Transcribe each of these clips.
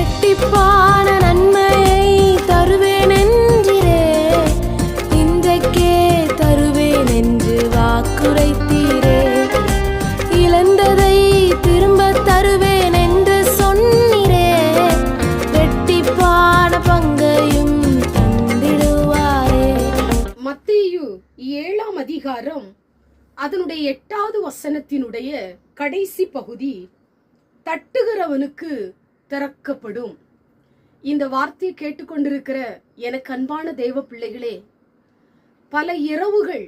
இரட்டிப்பான நன்மையை தருவேன் என்றிரே, இன்றைக்கே தருவேன் என்று வாக்குரைத்தீரே. இழந்ததை திரும்ப தருவேன் என்று சொன்னீரே, இரட்டிப்பான பங்கையும் தந்திடுவாரே. மத்தேயு 7ஆம் அதிகாரம் அதனுடைய 8வது வசனத்தினுடைய கடைசி பகுதி, தட்டுகிறவனுக்கு திறக்கப்படும். இந்த வார்த்தையை கேட்டுக்கொண்டிருக்கிற எனக்கு அன்பான தேவ பிள்ளைகளே, பல இரவுகள்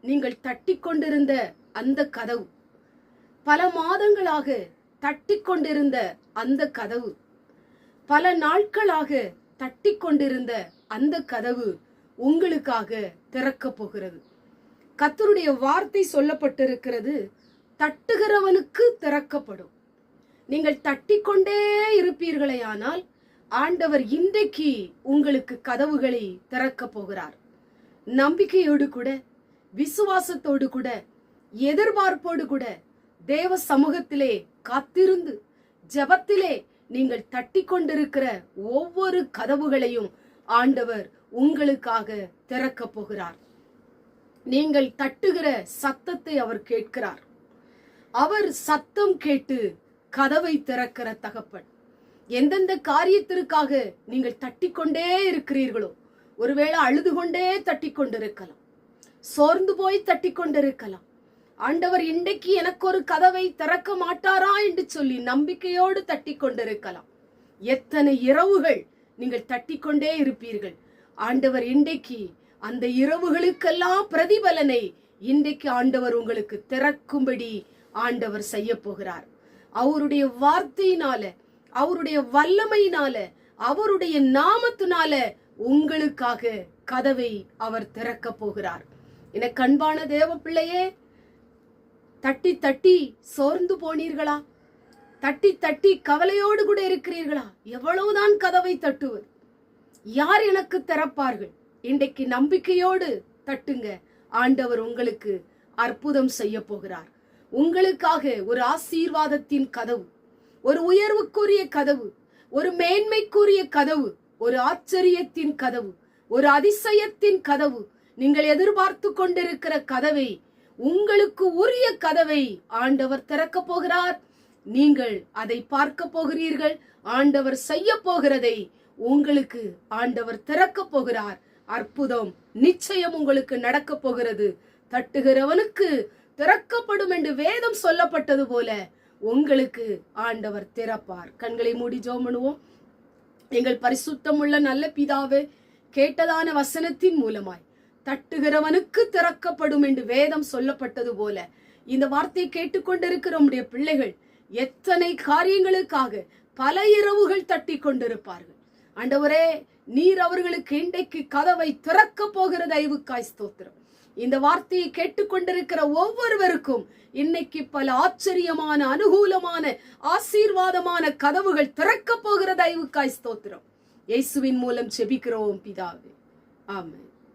நீங்கள் தட்டி கொண்டிருந்த அந்த கதவு, பல மாதங்களாக தட்டி கொண்டிருந்த அந்த கதவு, பல நாட்களாக தட்டி கொண்டிருந்த அந்த கதவு உங்களுக்காக திறக்கப் போகிறது. கர்த்தருடைய வார்த்தை சொல்லப்பட்டிருக்கிறது, தட்டுகிறவனுக்கு திறக்கப்படும். நீங்கள் தட்டிக்கொண்டே இருப்பீர்களேயானால் ஆண்டவர் இன்றைக்கு உங்களுக்கு கதவுகளை திறக்கப் போகிறார். நம்பிக்கையோடு கூட, விசுவாசத்தோடு கூட, எதிர்பார்ப்போடு கூட தேவ சமூகத்திலே காத்திருந்து ஜெபத்திலே நீங்கள் தட்டி கொண்டிருக்கிற ஒவ்வொரு கதவுகளையும் ஆண்டவர் உங்களுக்காக திறக்கப் போகிறார். நீங்கள் தட்டுகிற சத்தத்தை அவர் கேட்கிறார். அவர் சத்தம் கேட்டு கதவை திறக்கிற தகப்பன். எந்தெந்த காரியத்திற்காக நீங்கள் தட்டிக்கொண்டே இருக்கிறீர்களோ, ஒருவேளை அழுது கொண்டே தட்டி கொண்டிருக்கலாம், சோர்ந்து போய் தட்டி கொண்டிருக்கலாம். ஆண்டவர் இன்றைக்கு எனக்கு ஒரு கதவை திறக்க மாட்டாரா என்று சொல்லி நம்பிக்கையோடு தட்டி கொண்டிருக்கலாம். எத்தனை இரவுகள் நீங்கள் தட்டிக்கொண்டே இருப்பீர்கள். ஆண்டவர் இன்றைக்கு அந்த இரவுகளுக்கெல்லாம் பிரதிபலனை இன்றைக்கு ஆண்டவர் உங்களுக்கு திறக்கும்படி ஆண்டவர் செய்ய போகிறார். அவருடைய வார்த்தையினால, அவருடைய வல்லமையினால, அவருடைய நாமத்தினால உங்களுக்காக கதவை அவர் திறக்க போகிறார். எனக்கு அன்பான தேவ பிள்ளையே, தட்டி தட்டி சோர்ந்து போனீர்களா? தட்டி தட்டி கவலையோடு கூட இருக்கிறீர்களா? எவ்வளவுதான் கதவை தட்டுவது? யார் எனக்கு திறப்பார்கள்? இன்றைக்கு நம்பிக்கையோடு தட்டுங்க. ஆண்டவர் உங்களுக்கு அற்புதம் செய்ய போகிறார். உங்களுக்காக ஒரு ஆசீர்வாதத்தின் கதவு, ஒரு உயர்வுக்குரிய கதவு, ஒரு மேன்மைக்குரிய கதவு, ஒரு ஆச்சரியத்தின் கதவு, ஒரு அதிசயத்தின் கதவு, நீங்கள் எதிர்பார்த்து கொண்டிருக்கிற கதவை, உங்களுக்கு உரிய கதவை ஆண்டவர் திறக்க போகிறார். நீங்கள் அதை பார்க்க போகிறீர்கள். ஆண்டவர் செய்ய போகிறதை உங்களுக்கு ஆண்டவர் திறக்க போகிறார். அற்புதம் நிச்சயம் உங்களுக்கு நடக்க போகிறது. தட்டுகிறவனுக்கு திறக்கப்படும் என்று வேதம் சொல்லப்பட்டது போல உங்களுக்கு ஆண்டவர் திறப்பார். கண்களை மூடி ஜெபம் பண்ணுவோம். எங்கள் பரிசுத்தம் உள்ள நல்ல பிதாவே, கேட்டதான வசனத்தின் மூலமாய் தட்டுகிறவனுக்கு திறக்கப்படும் என்று வேதம் சொல்லப்பட்டது போல இந்த வார்த்தையை கேட்டுக்கொண்டிருக்கிற நம்முடைய பிள்ளைகள் எத்தனை காரியங்களுக்காக பல இரவுகள் தட்டி கொண்டிருப்பார்கள். ஆண்டவரே, நீர் அவர்களுக்கு இன்றைக்கு கதவை திறக்க போகிற தயவுக்காய் ஸ்தோத்திரம். இந்த வார்த்தையை கேட்டுக்கொண்டிருக்கிற ஒவ்வொருவருக்கும் இன்னைக்கு பல ஆச்சரியமான, அனுகூலமான, ஆசீர்வாதமான கதவுகள் திறக்க போகிற தயவுக்காய் ஸ்தோத்திரம். இயேசுவின் மூலம் ஜெபிக்கிறோம் பிதாவே, ஆமென்.